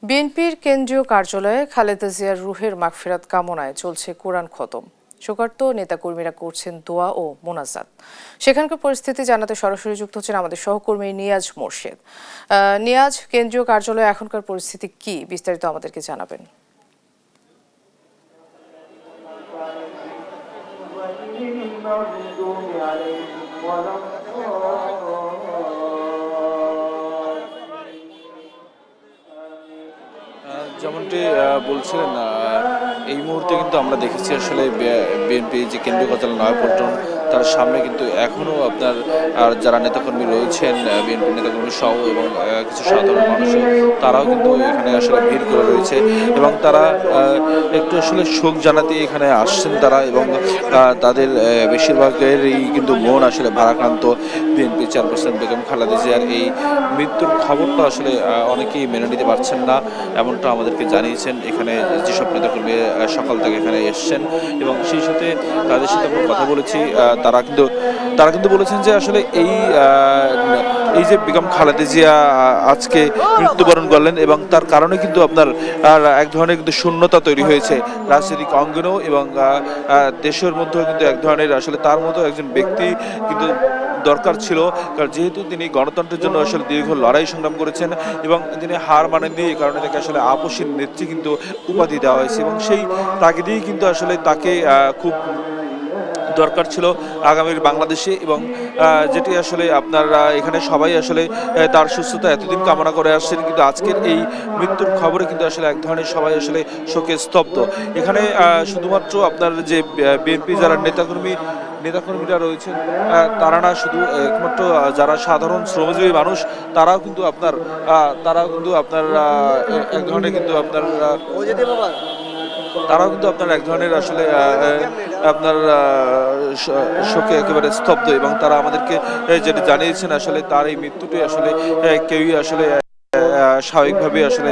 বিএনপির কেন্দ্রীয় কার্যালয়ে খালেদা জিয়ার রুহের মাগফিরাত কামনায় চলছে কোরআন খতম। শোকার্ত নেতাকর্মীরা করছেন দোয়া ও মোনাজাত। সেখানকার পরিস্থিতি জানাতে সরাসরি যুক্ত হচ্ছেন আমাদের সহকর্মী নিয়াজ মোর্শেদ। নিয়াজ, কেন্দ্রীয় কার্যালয়ে এখনকার পরিস্থিতি কি, বিস্তারিত আমাদেরকে জানাবেন। যেমনটি বলছিলেন, এই মুহূর্তে কিন্তু আমরা দেখেছি আসলে বিএনপি যে কেন্দ্রীয় কার্যালয় নয়াপল্টন, তার সামনে কিন্তু এখনও আপনার যারা নেতাকর্মী রয়েছেন, বিএনপি নেতাকর্মী সহ এবং কিছু সাধারণ মানুষও তারাও কিন্তু এখানে আসলে ভিড় করে রয়েছে এবং তারা একটু আসলে শোক জানাতে এখানে আসছেন তারা, এবং তাদের বেশিরভাগেরই কিন্তু মন আসলে ভারাক্রান্ত। বিএনপি চেয়ারপারসন বেগম খালেদা জিয়ার এই মৃত্যুর খবরটা আসলে অনেকেই মেনে নিতে পারছেন না, এমনটা আমাদেরকে জানিয়েছেন এখানে যেসব নেতাকর্মী সকাল থেকে এখানে এসছেন। এবং সেই সাথে তাদের সাথে আমরা কথা বলেছি, তারা কিন্তু বলেছেন যে আসলে এই যে বেগম খালেদা জিয়া আজকে মৃত্যুবরণ করলেন এবং তার কারণে কিন্তু আপনার এক ধরনের কিন্তু শূন্যতা তৈরি হয়েছে রাজনৈতিক অঙ্গনেও, এবং দেশের মধ্যেও কিন্তু এক ধরনের আসলে তার মতো একজন ব্যক্তি কিন্তু দরকার ছিল, কারণ যেহেতু তিনি গণতন্ত্রের জন্য আসলে দীর্ঘ লড়াই সংগ্রাম করেছেন এবং তিনি হার মানেননি, এই কারণে তাকে আসলে আপসীর নেত্রী কিন্তু উপাধি দেওয়া হয়েছে এবং সেই তাগিদেই কিন্তু আসলে তাকে খুব দরকার ছিল আগামীর বাংলাদেশে। এবং যেটি আসলে আপনারা এখানে সবাই আসলে তার সুস্থতা এতদিন কামনা করে আসছেন, কিন্তু আজকের এই মৃত্যুর খবরে কিন্তু আসলে এক ধরনের সবাই আসলে শোকে স্তব্ধ। এখানে শুধুমাত্র আপনার যে বিএনপি যারা নেতাকর্মীরা রয়েছেন তারা না, শুধু একমাত্র যারা সাধারণ শ্রমজীবী মানুষ তারাও কিন্তু আপনার এক ধরনের কিন্তু এক ধরনের আসলে আপনার শোকে একেবারে স্তব্ধ, এবং তারা আমাদেরকে যেটা জানিয়েছেন আসলে তার এই মৃত্যুটি আসলে কেউই আসলে স্বাভাবিকভাবে আসলে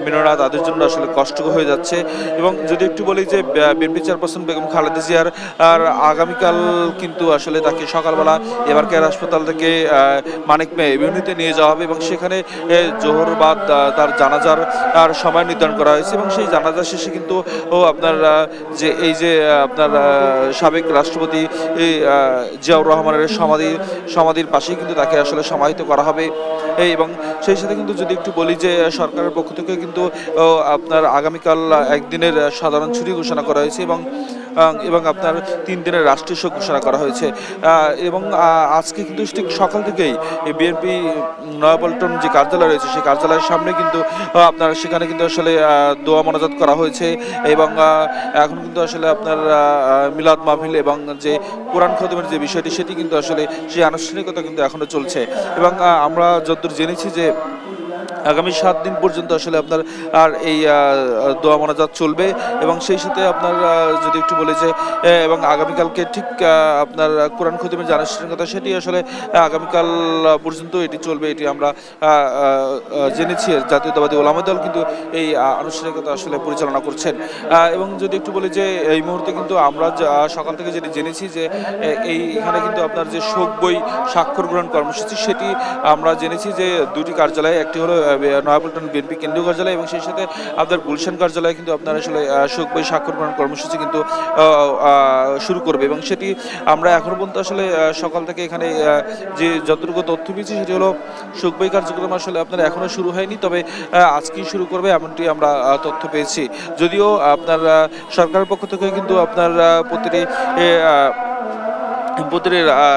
মেনে নেওয়া তাদের জন্য আসলে কষ্টকর হয়ে যাচ্ছে। এবং যদি একটু বলি যে বিএনপি চেয়ারপারসন বেগম খালেদা জিয়ার আর আগামীকাল কিন্তু আসলে তাকে সকালবেলা এবার কেয়ার হাসপাতাল থেকে মানিক মে এভিনিউতে নিয়ে যাওয়া হবে এবং সেখানে জোহর বাদ তার জানাজার সময় নির্ধারণ করা হয়েছে। এবং সেই জানাজা শেষে কিন্তু আপনার আপনার সাবেক রাষ্ট্রপতি জিয়াউর রহমানের সমাধির পাশেই কিন্তু তাকে আসলে সমাহিত করা হবে। এবং সেই সাথে কিন্তু যদি একটু বলি যে সরকারের পক্ষ থেকে কিন্তু আপনার আগামীকাল একদিনের সাধারণ ছুটি ঘোষণা করা হয়েছে এবং আপনার 3 দিনের রাষ্ট্রীয় শোক ঘোষণা করা হয়েছে। এবং আজকে কিন্তু ঠিক সকাল থেকেই বিএনপি নয়াপল্টন যে কার্যালয় রয়েছে সেই কার্যালয়ের সামনে কিন্তু আপনার সেখানে কিন্তু আসলে দোয়া মোনাজাত করা হয়েছে এবং এখন কিন্তু আসলে আপনার মিলাদ মাহফিল এবং যে কোরআন খতমের যে বিষয়টি সেটি কিন্তু আসলে সেই আনুষ্ঠানিকতা কিন্তু এখনো চলছে। এবং আমরা যতদূর জেনেছি যে আগামী 7 দিন পর্যন্ত আসলে আপনার আর এই দোয়া মোনাজাত চলবে। এবং সেই সাথে আপনার যদি একটু বলে যে এবং আগামীকালকে ঠিক আপনার কোরআন খতমের যে আনুষ্ঠানিকতা সেটি আসলে আগামীকাল পর্যন্ত এটি চলবে, এটি আমরা জেনেছি। জাতীয়তাবাদী ওলামা দল কিন্তু এই আনুষ্ঠানিকতা আসলে পরিচালনা করছেন। এবং যদি একটু বলি যে এই মুহূর্তে কিন্তু আমরা সকাল থেকে যেটি জেনেছি যে এখানে কিন্তু আপনার যে শোক বই স্বাক্ষর গ্রহণ কর্মসূচি সেটি আমরা জেনেছি যে 2টি কার্যালয়ে, একটি হলো নয়াপল্টন বিএনপি কেন্দ্রীয় কার্যালয় এবং সেই সাথে আপনার গুলশান কার্যালয়ে কিন্তু আপনার আসলে শোক বই স্বাক্ষর গ্রহণ কর্মসূচি কিন্তু শুরু করবে। এবং সেটি আমরা এখনো পর্যন্ত আসলে সকাল থেকে এখানে যে যতটুকু তথ্য পেয়েছি সেটি হলো শোক বই কার্যক্রম আসলে আপনার এখনো শুরু হয়নি, তবে আজকেই শুরু করবে এমনটি আমরা তথ্য পেয়েছি। যদিও আপনার সরকারের পক্ষ থেকে কিন্তু আপনার প্রতিটি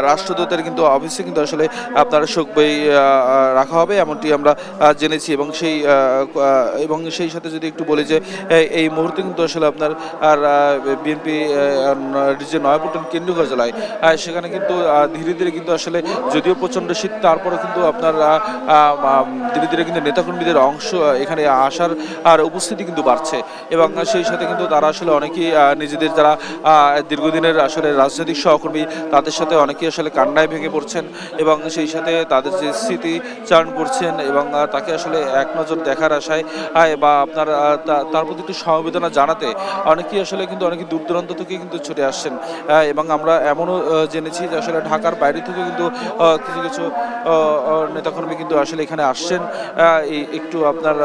রাষ্ট্রদূতের কিন্তু অফিসে কিন্তু আসলে আপনার শোক বই রাখা হবে এমনটি আমরা জেনেছি। এবং সেই সাথে যদি একটু বলি যে এই মুহূর্তে কিন্তু আসলে আপনার বিএনপি যে নয়াপল্টন কেন্দ্রীয় কার্যালয় সেখানে কিন্তু ধীরে ধীরে কিন্তু আসলে যদিও প্রচণ্ড শীত তারপরে কিন্তু আপনার ধীরে ধীরে কিন্তু নেতাকর্মীদের অংশ এখানে আসার আর উপস্থিতি কিন্তু বাড়ছে। এবং সেই সাথে কিন্তু তারা আসলে অনেকেই নিজেদের যারা দীর্ঘদিনের আসলে রাজনৈতিক সহকর্মী তাদের সাথে অনেকেই আসলে কান্নায় ভেঙে পড়ছেন এবং সেই সাথে তাদের যে স্মৃতি চারণ করছেন এবং তাকে আসলে এক নজর দেখার আশায় বা আপনার তার প্রতি একটু সমবেদনা জানাতে অনেকেই আসলে কিন্তু অনেকে দূর দূরান্ত থেকে কিন্তু ছুটে আসছেন এবং আমরা এমনও জেনেছি যে আসলে ঢাকার বাইরে থেকে কিন্তু কিছু কিছু নেতাকর্মী কিন্তু আসলে এখানে আসছেন একটু আপনার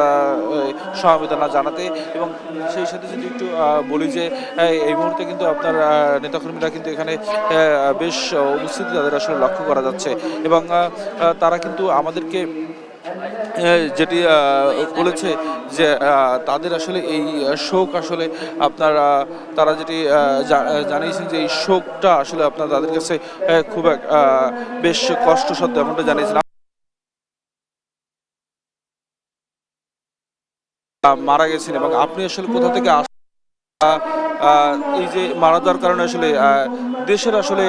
সমবেদনা জানাতে এবং সেই সাথে যদি একটু বলি যে এই মুহূর্তে কিন্তু আপনার নেতাকর্মীরা কিন্তু এখানে বেশ উপস্থিতি তাদের আসলে লক্ষ্য করা যাচ্ছে এবং তারা কিন্তু আমাদেরকে যেটি বলেছে যে তাদের আসলে এই শোক আসলে আপনার তারা যেটি জানিয়েছেন যে এই শোকটা আসলে আপনার তাদের কাছে খুব বেশ কষ্টসাধ্য এমনটা জানিয়েছেন। মারা গেছেন এবং আপনি আসলে কোথা থেকে এই যে মারা যাওয়ার কারণে আসলে দেশের আসলে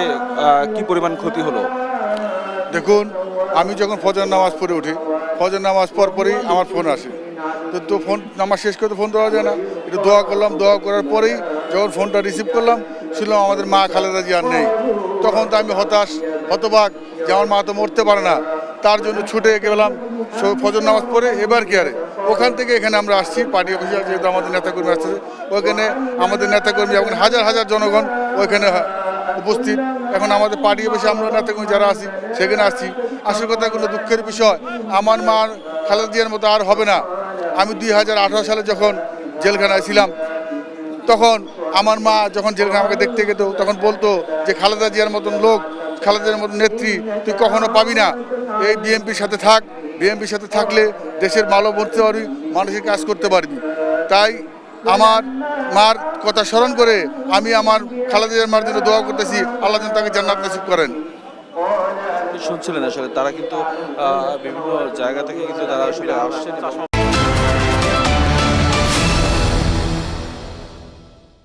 কি পরিমাণ ক্ষতি হলো? দেখুন, আমি যখন ফজর নামাজ পড়ে উঠি, ফজর নামাজ পরই আমার ফোন আসে। তো ফোন নামাজ শেষ করে তো ফোন দেওয়া যায় না, একটু দোয়া করলাম, দোয়া করার পরেই যখন ফোনটা রিসিভ করলাম শুনলাম আমাদের মা খালেদা জিয়া আর নেই। তখন তো আমি হতবাক যে আমার মা তো মরতে পারে না, তার জন্য ছুটে গেলাম ফজর নামাজ পড়ে এবার কি আরে ওখান থেকে এখানে আমরা আসছি পার্টি অফিসে, যেহেতু আমাদের নেতাকর্মী আসছে ওইখানে আমাদের নেতাকর্মী এখন হাজার হাজার জনগণ ওইখানে উপস্থিত। এখন আমাদের পার্টি অফিসে আমরা নেতাকর্মী যারা আছি সেখানে আসছি। আসল কথা কোনো দুঃখের বিষয়, আমার মার খালেদা জিয়ার মতো আর হবে না। আমি 2018 সালে যখন জেলখানায় ছিলাম তখন আমার মা যখন জেলখানা আমাকে দেখতে যেত তখন বলতো যে খালেদা জিয়ার মতন লোক, খালেদা জিয়ার মতন নেত্রী তুই কখনো পাবি না, এই বিএনপির সাথে থাক, বিএনপির সাথে থাকলে দেশের ভালো করতে পারবি, মানুষের কাজ করতে পারবি। তাই আমার মার কথা স্মরণ করে আমি আমার খালেদা জিয়ার মার জন্য দোয়া করতেছি, আল্লাহ যেন তাকে জান্নাত নসিব করেন। শুনছিলেন আসলে তারা কিন্তু বিভিন্ন জায়গা থেকে কিন্তু তারা আসলে আসছেন।